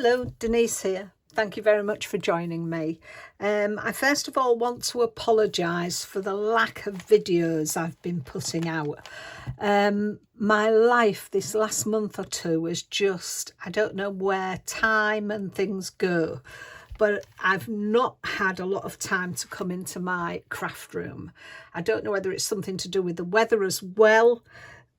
Hello, Denise here. Thank you very much for joining me. I first of all want to apologise for the lack of videos I've been putting out. My life this last month or two is just, I don't know where time and things go, but I've not had a lot of time to come into my craft room. I don't know whether it's something to do with the weather as well,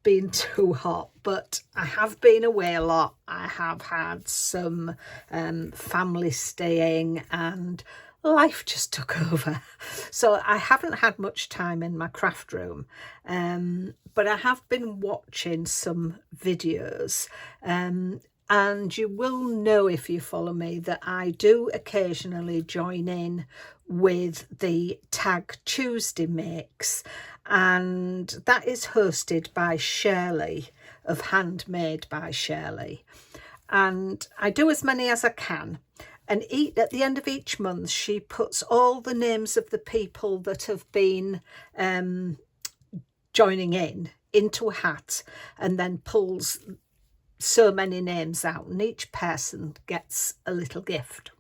been too hot, but I have been away a lot. I have had some family staying and life just took over, so I haven't had much time in my craft room, but I have been watching some videos, and you will know if you follow me that I do occasionally join in with the Tag Tuesday Makes, and that is hosted by Shirley of Handmade by Shirley, and I do as many as I can. And at the end of each month, she puts all the names of the people that have been joining in into a hat, and then pulls so many names out, and each person gets a little gift.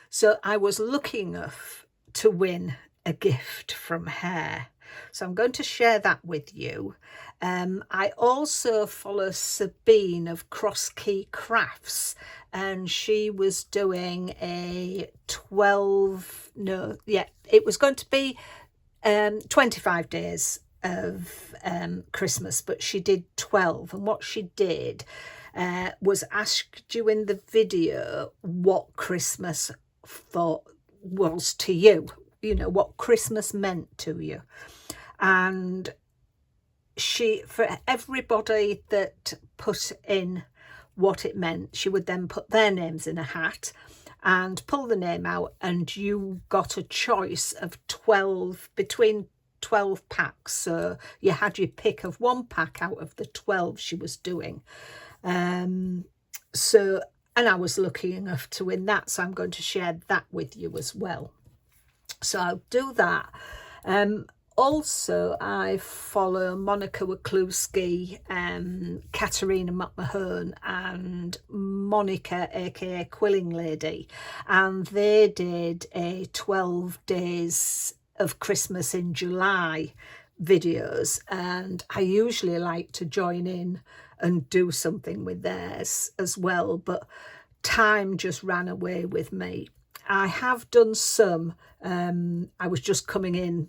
So I was lucky enough to win a gift from her, so I'm going to share that with you. I also follow Sabine of Cross Key Crafts, and she was doing a it was going to be 25 days of Christmas, but she did 12, and what she did was asked you in the video what Christmas thought was to you, what Christmas meant to you. And she, for everybody that put in what it meant, she would then put their names in a hat and pull the name out, and you got a choice of 12 between 12 packs. So you had your pick of one pack out of the 12 she was doing. And I was lucky enough to win that, so I'm going to share that with you as well. So I'll do that. Also, I follow Monica Wachluski, Katerina McMahon and Monica, aka Quilling Lady, and they did a 12 days of Christmas in July videos, and I usually like to join in and do something with theirs as well, but time just ran away with me. I have done some. I was just coming in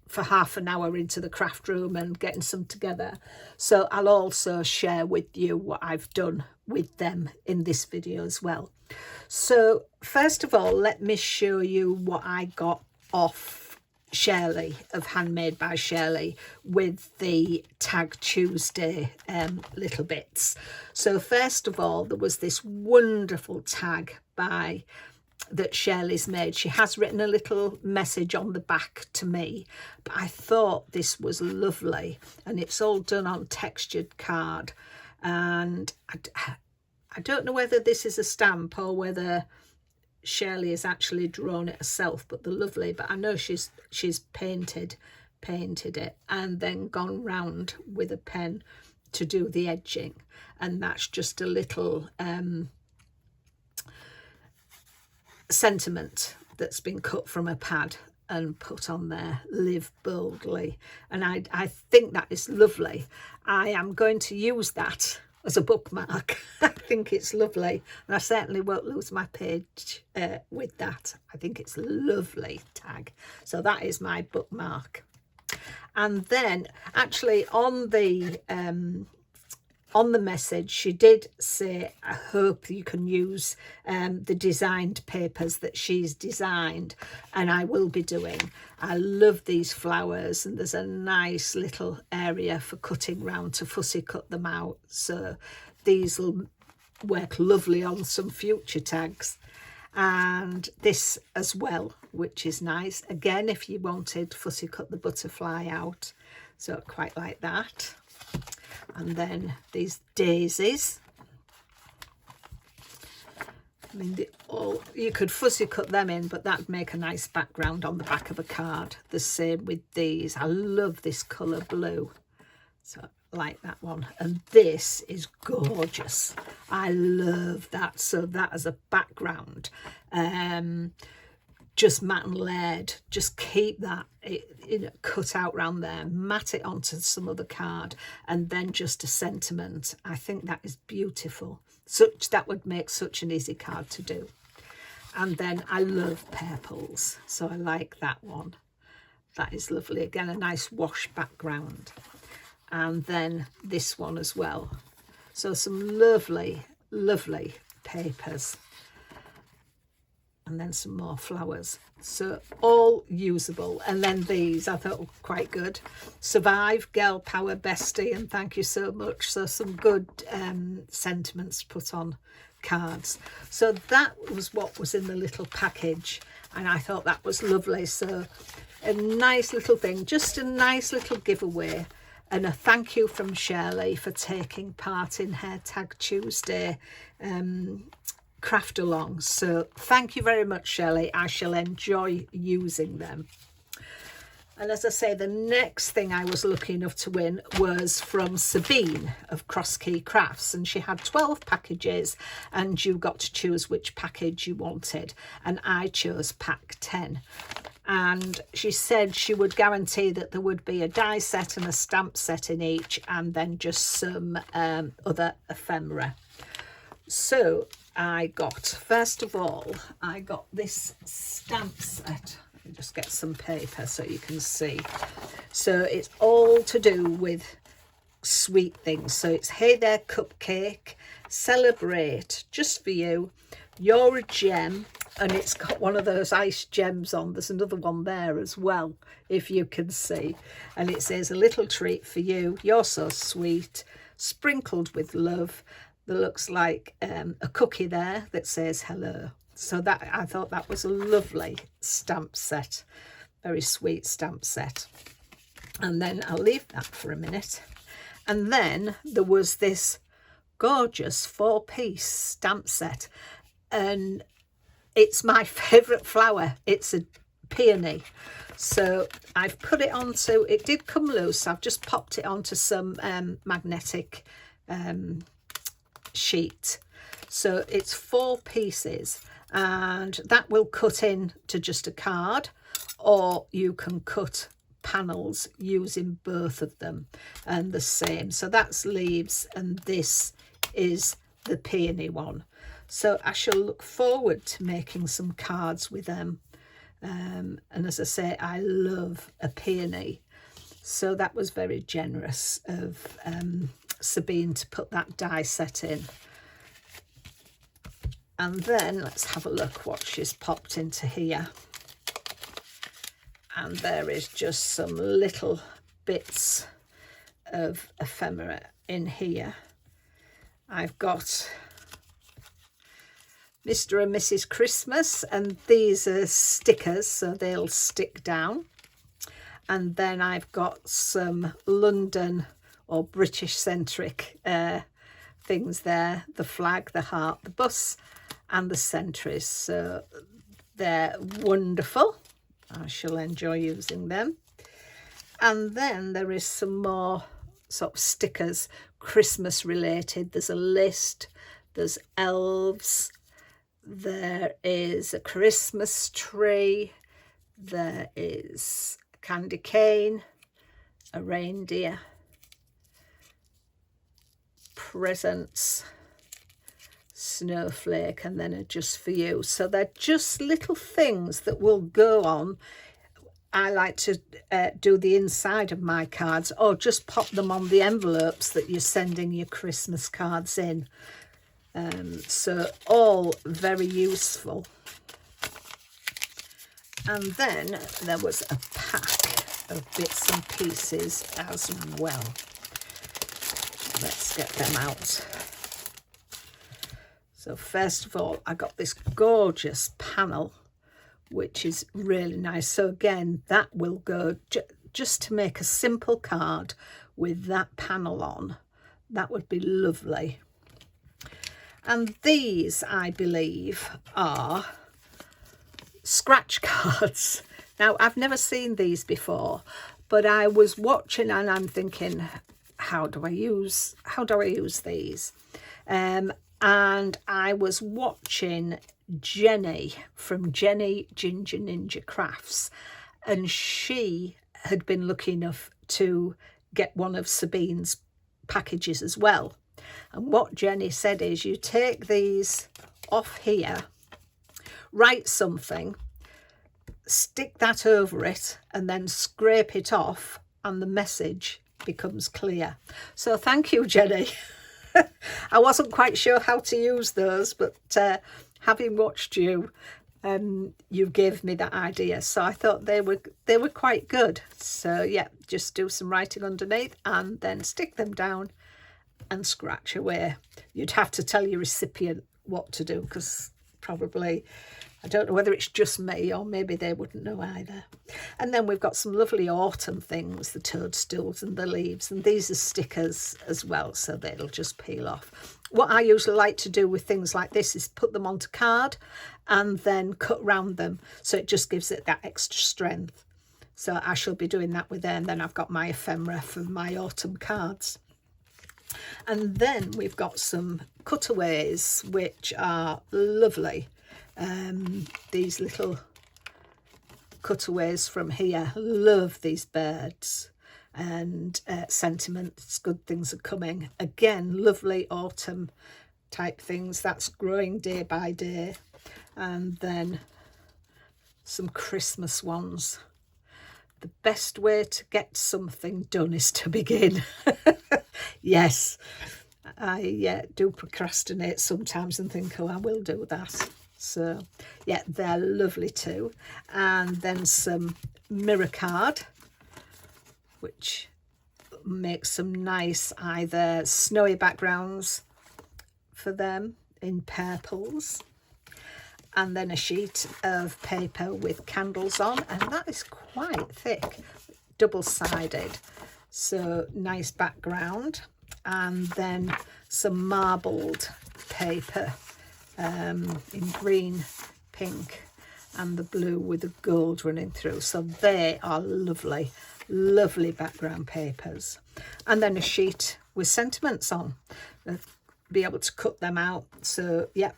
for half an hour into the craft room and getting some together, so I'll also share with you what I've done with them in this video as well. So first of all, let me show you what I got off Shirley of Handmade by Shirley with the Tag Tuesday little bits. So first of all, there was this wonderful tag that Shirley's made. She has written a little message on the back to me, but I thought this was lovely, and it's all done on textured card, and I don't know whether this is a stamp or whether Shirley has actually drawn it herself, but they're lovely. But I know she's painted it and then gone round with a pen to do the edging, and that's just a little sentiment that's been cut from a pad and put on there, live boldly, and I think that is lovely. I am going to use that as a bookmark. I think it's lovely, and I certainly won't lose my page with that. I think it's a lovely tag, so that is my bookmark. And then actually on the message, she did say, I hope you can use the designed papers that she's designed, and I will be doing. I love these flowers, and there's a nice little area for cutting round to fussy cut them out, so these will work lovely on some future tags. And this as well, which is nice, again, if you wanted fussy cut the butterfly out, so quite like that. And then these daisies, I mean, you could fussy cut them in, but that'd make a nice background on the back of a card. The same with these. I love this colour blue, so like that one, and this is gorgeous. I love that. So that as a background, just matte and layered, just keep that cut out round there, mat it onto some other card, and then just a sentiment. I think that is beautiful. That would make such an easy card to do. And then I love purples, so I like that one. That is lovely. Again, a nice wash background. And then this one as well. So some lovely, lovely papers. And then some more flowers. So all usable. And then these I thought were quite good. Survive, Girl Power, Bestie, and thank you so much. So some good sentiments put on cards. So that was what was in the little package, and I thought that was lovely. So a nice little thing, just a nice little giveaway, and a thank you from Shirley for taking part in her Tag Tuesday craft along. So thank you very much, Shirley. I shall enjoy using them. And as I say, the next thing I was lucky enough to win was from Sabine of Cross Key Crafts, and she had 12 packages, and you got to choose which package you wanted, and I chose pack 10. And she said she would guarantee that there would be a die set and a stamp set in each, and then just some other ephemera. So I got, first of all, I got this stamp set. Let me just get some paper so you can see. So it's all to do with sweet things. So it's Hey There Cupcake, Celebrate, Just For You, You're a Gem, and it's got one of those ice gems on. There's another one there as well, if you can see. And it says, A Little Treat For You, You're So Sweet, Sprinkled With Love. There looks like a cookie there that says hello. So that, I thought that was a lovely stamp set, very sweet stamp set. And then I'll leave that for a minute. And then there was this gorgeous 4-piece stamp set, and it's my favourite flower. It's a peony. So I've put it onto, it did come loose, I've just popped it onto some magnetic sheet. So it's 4 pieces, and that will cut in to just a card, or you can cut panels using both of them and the same. So that's leaves, and this is the peony one. So I shall look forward to making some cards with them. And as I say, I love a peony. So that was very generous of Sabine to put that die set in. And then let's have a look what she's popped into here. And there is just some little bits of ephemera in here. I've got Mr. and Mrs. Christmas, and these are stickers, so they'll stick down. And then I've got some London or British centric things there, the flag, the heart, the bus, and the sentries. So they're wonderful. I shall enjoy using them. And then there is some more sort of stickers, Christmas related. There's a list, there's elves, there is a Christmas tree, there is a candy cane, a reindeer, presents, snowflake, and then a Just For You. So they're just little things that will go on. I like to do the inside of my cards, or just pop them on the envelopes that you're sending your Christmas cards in. So all very useful. And then there was a pack of bits and pieces as well. Let's get them out. So first of all, I got this gorgeous panel, which is really nice. So again, that will go just to make a simple card with that panel on. That would be lovely. And these, I believe, are scratch cards. Now, I've never seen these before, but I was watching and I'm thinking, how do I use these? And I was watching Jenny from Jenny Ginger Ninja Crafts, and she had been lucky enough to get one of Sabine's packages as well. And what Jenny said is, you take these off here, write something, stick that over it, and then scrape it off, and the message becomes clear. So thank you, Jenny. I wasn't quite sure how to use those, but having watched you, you gave me that idea, so I thought they were quite good. So yeah, just do some writing underneath and then stick them down and scratch away. You'd have to tell your recipient what to do, because probably, I don't know whether it's just me or maybe they wouldn't know either. And then we've got some lovely autumn things, the toadstools and the leaves, and these are stickers as well, so they'll just peel off. What I usually like to do with things like this is put them onto card and then cut round them, so it just gives it that extra strength. So I shall be doing that with them. Then I've got my ephemera for my autumn cards. And then we've got some cutaways, which are lovely. These little cutaways from here. Love these birds, and sentiments, good things are coming. Again, lovely autumn type things. That's growing day by day. And then some Christmas ones. The best way to get something done is to begin. Yes, I do procrastinate sometimes and think, oh, I will do that. So yeah, they're lovely too. And then some mirror card, which makes some nice either snowy backgrounds for them in purples. And then a sheet of paper with candles on, and that is quite thick, double-sided, so nice background. And then some marbled paper in green, pink and the blue with the gold running through, so they are lovely, lovely background papers. And then a sheet with sentiments on, be able to cut them out. So yeah,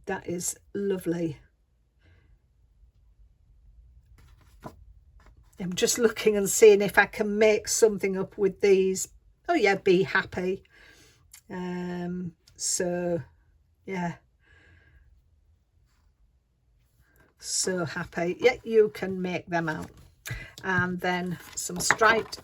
that is lovely. I'm just looking and seeing if I can make something up with these. Oh yeah, be happy. So yeah, so happy. Yeah, you can make them out. And then some striped,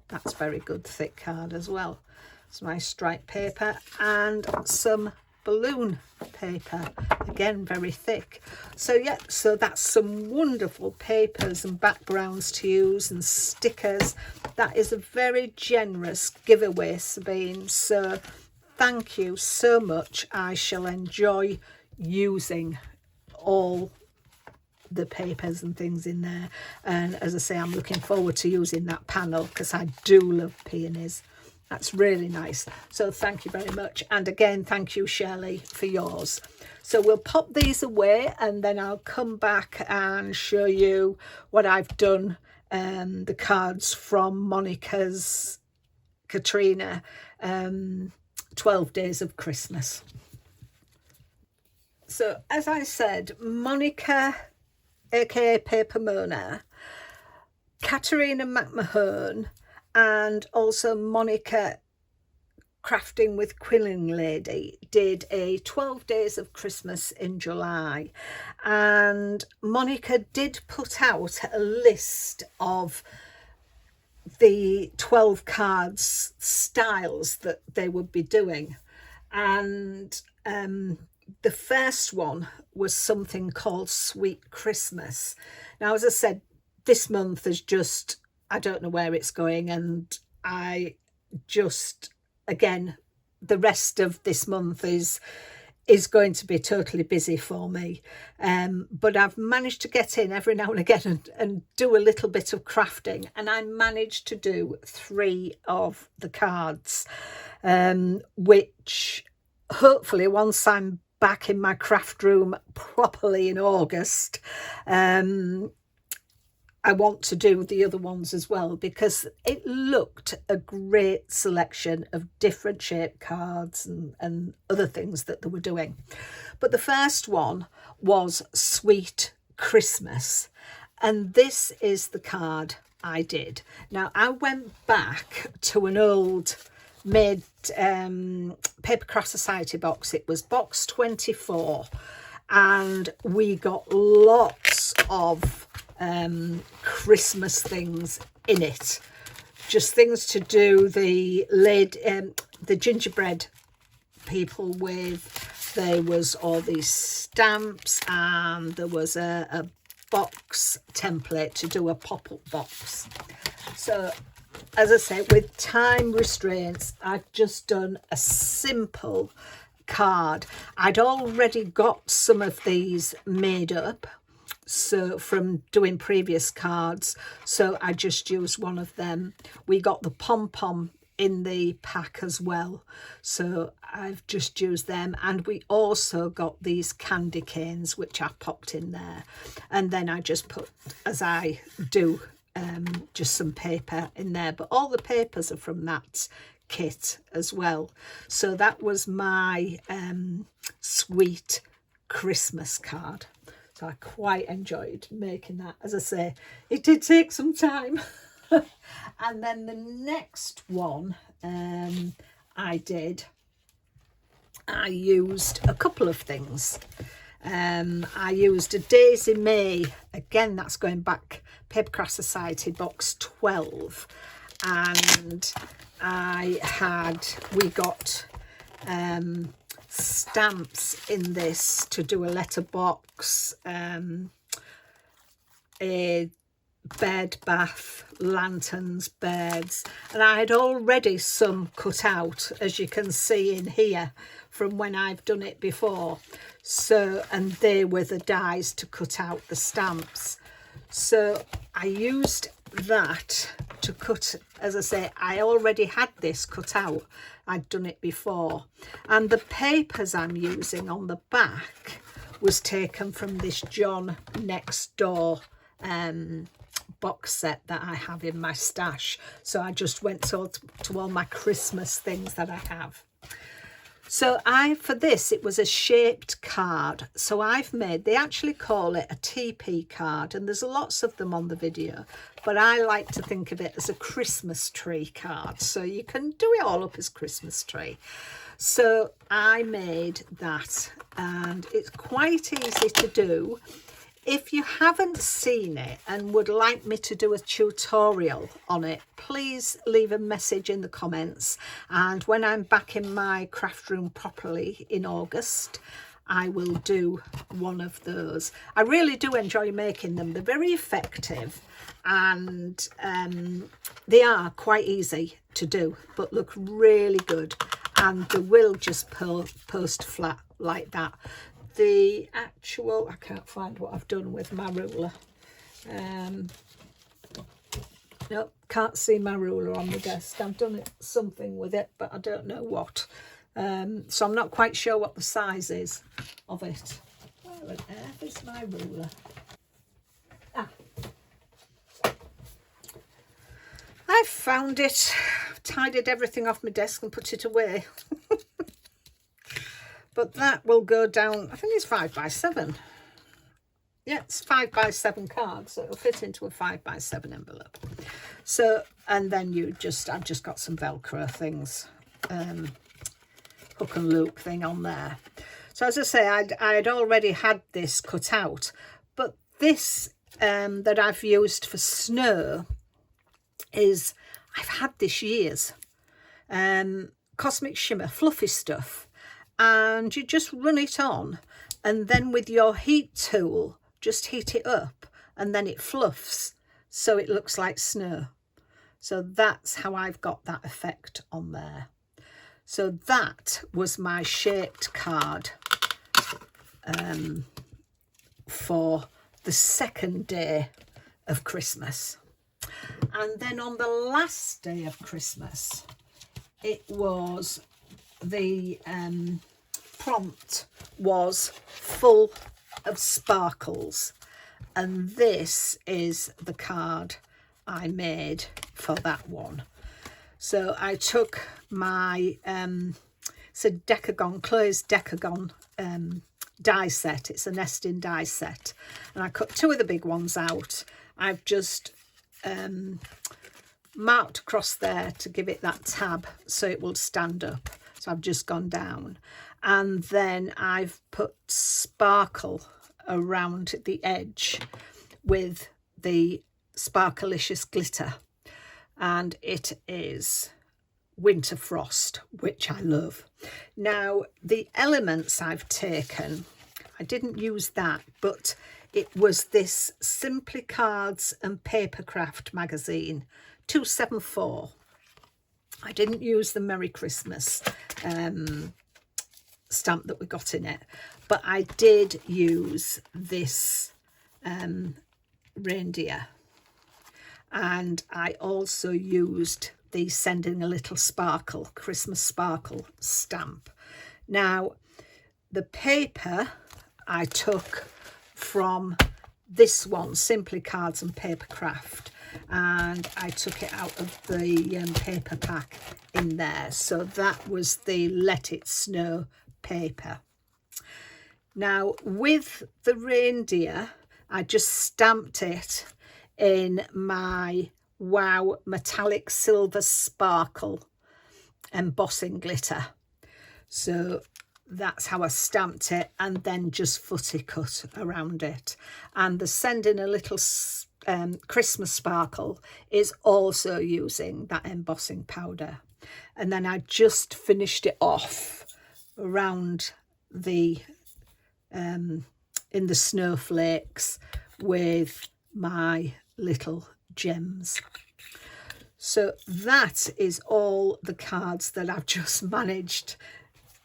that's very good thick card as well. Some nice striped paper and some balloon paper, again very thick. So yeah, so that's some wonderful papers and backgrounds to use and stickers. That is a very generous giveaway, Sabine, so thank you so much. I shall enjoy using all the papers and things in there, and as I say, I'm looking forward to using that panel because I do love peonies. That's really nice. So thank you very much. And again, thank you, Shirley, for yours. So we'll pop these away and then I'll come back and show you what I've done. The cards from Monica's Katrina 12 Days of Christmas. So as I said, Monica, aka Paper Mona, Katerina McMahon, and also Monica Crafting with Quilling Lady did a 12 Days of Christmas in July, and Monica did put out a list of the 12 cards styles that they would be doing, and the first one was something called Sweet Christmas. Now, as I said, this month is just, I don't know where it's going, and I just, again, the rest of this month is going to be totally busy for me, but I've managed to get in every now and again and do a little bit of crafting, and I managed to do 3 of the cards, which hopefully once I'm back in my craft room properly in August, I want to do the other ones as well, because it looked a great selection of different shaped cards and other things that they were doing. But the first one was Sweet Christmas, and this is the card I did. Now I went back to an old made Papercraft Society box. It was box 24, and we got lots of Christmas things in it, just things to do the gingerbread people with. There was all these stamps, and there was a box template to do a pop-up box. So as I say, with time restraints, I've just done a simple card. I'd already got some of these made up, so from doing previous cards, so I just used one of them. We got the pom-pom in the pack as well, so I've just used them. And we also got these candy canes, which I popped in there, and then I just put, as I do, just some paper in there, but all the papers are from that kit as well. So that was my Sweet Christmas card. So I quite enjoyed making that. As I say, it did take some time. And then the next one I used a couple of things. I used a Daisy May, again that's going back, Papercraft Society box 12, and we got stamps in this to do a letterbox, a bed, bath, lanterns, beds, and I had already some cut out, as you can see in here, from when I've done it before. So, and they were the dies to cut out the stamps. So I used that to cut, as I say, I already had this cut out. I'd done it before. And the papers I'm using on the back was taken from this John Next Door box set that I have in my stash. So I just went to all my Christmas things that I have. So for this, it was a shaped card. So I've made, they actually call it a TP card, and there's lots of them on the video, but I like to think of it as a Christmas tree card. So you can do it all up as Christmas tree. So I made that, and it's quite easy to do. If you haven't seen it and would like me to do a tutorial on it, please leave a message in the comments, and when I'm back in my craft room properly in August, I will do one of those. I really do enjoy making them. They're very effective, and they are quite easy to do, but look really good, and they will just post flat like that. The actual, I can't find what I've done with my ruler. Nope, can't see my ruler on the desk. I've done something with it, but I don't know what. So I'm not quite sure what the size is of it. Where on earth is my ruler? Ah, I found it. I've tidied everything off my desk and put it away. But that will go down, I think it's 5x7. Yeah, it's 5x7 cards, so it'll fit into a 5x7 envelope. So, and then I've just got some Velcro things, hook and loop thing on there. So as I say, I'd already had this cut out, but this that I've used for snow is, I've had this years. Cosmic Shimmer, fluffy stuff. And you just run it on, and then with your heat tool just heat it up, and then it fluffs so it looks like snow. So that's how I've got that effect on there. So that was my shaped card for the second day of Christmas. And then on the last day of Christmas, it was the prompt was full of sparkles, And this is the card I made for that one. So I took my it's a Decagon, Chloe's Decagon die set. It's a nesting die set, and I cut 2 of the big ones out. I've just marked across there to give it that tab so it will stand up. So I've just gone down, and then I've put sparkle around the edge with the Sparkalicious glitter, and it is Winter Frost, which I love. Now the elements I've taken, I didn't use that, but it was this Simply Cards and Papercraft magazine, 274. I didn't use the Merry Christmas stamp that we got in it, but I did use this reindeer, and I also used the Sending a Little Sparkle, Christmas Sparkle stamp. Now the paper I took from this one, Simply Cards and Papercraft, and I took it out of the paper pack in there. So that was the Let It Snow paper. Now with the reindeer, I just stamped it in my Wow Metallic Silver Sparkle embossing glitter. So that's how I stamped it, and then just footy cut around it. And the Sending a Little Christmas Sparkle is also using that embossing powder. And then I just finished it off around the in the snowflakes with my little gems. So that is all the cards that I've just managed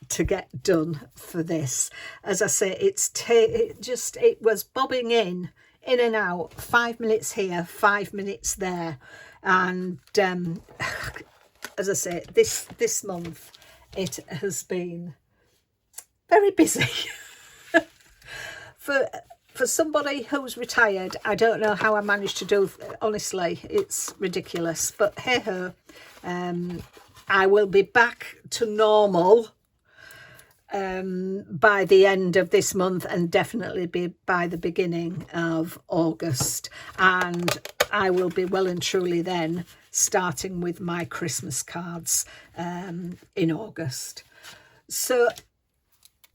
to get done for this. As I say, it was bobbing in and out, 5 minutes here, 5 minutes there, and as I say, this month it has been very busy. For somebody who's retired, I don't know how I managed to do, honestly, it's ridiculous, but hey ho, I will be back to normal by the end of this month, and definitely be by the beginning of August, and I will be well and truly then starting with my Christmas cards in August. So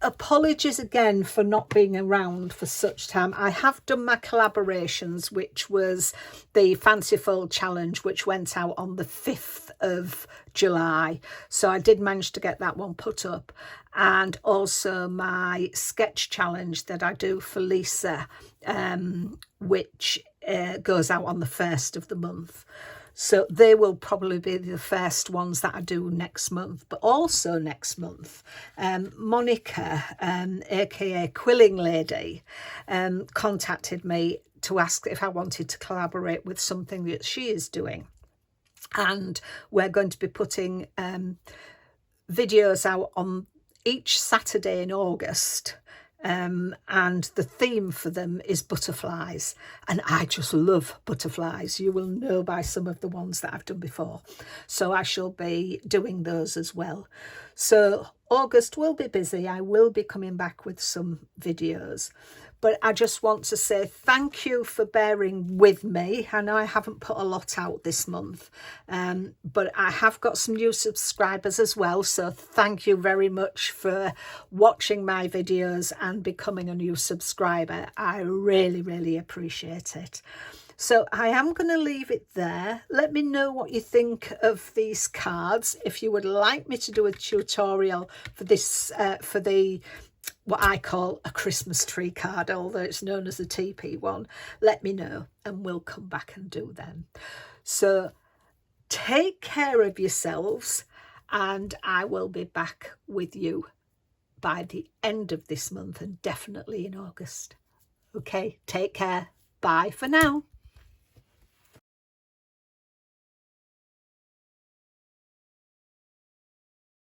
apologies again for not being around for such time. I have done my collaborations, which was the Fancy Fold Challenge, which went out on the 5th of July. So I did manage to get that one put up. And also my sketch challenge that I do for Lisa, which goes out on the 1st of the month. So they will probably be the first ones that I do next month. But also next month, Monica, aka Quilling Lady, contacted me to ask if I wanted to collaborate with something that she is doing. And we're going to be putting videos out on each Saturday in August. And the theme for them is butterflies, and I just love butterflies. You will know by some of the ones that I've done before, so I shall be doing those as well. So August will be busy. I will be coming back with some videos, but I just want to say thank you for bearing with me. I know I haven't put a lot out this month, but I have got some new subscribers as well. So thank you very much for watching my videos and becoming a new subscriber. I really, really appreciate it. So I am going to leave it there. Let me know what you think of these cards. If you would like me to do a tutorial for this, for the what I call a Christmas tree card, although it's known as a TP one, let me know and we'll come back and do them. So take care of yourselves, and I will be back with you by the end of this month and definitely in August. Okay, take care. Bye for now.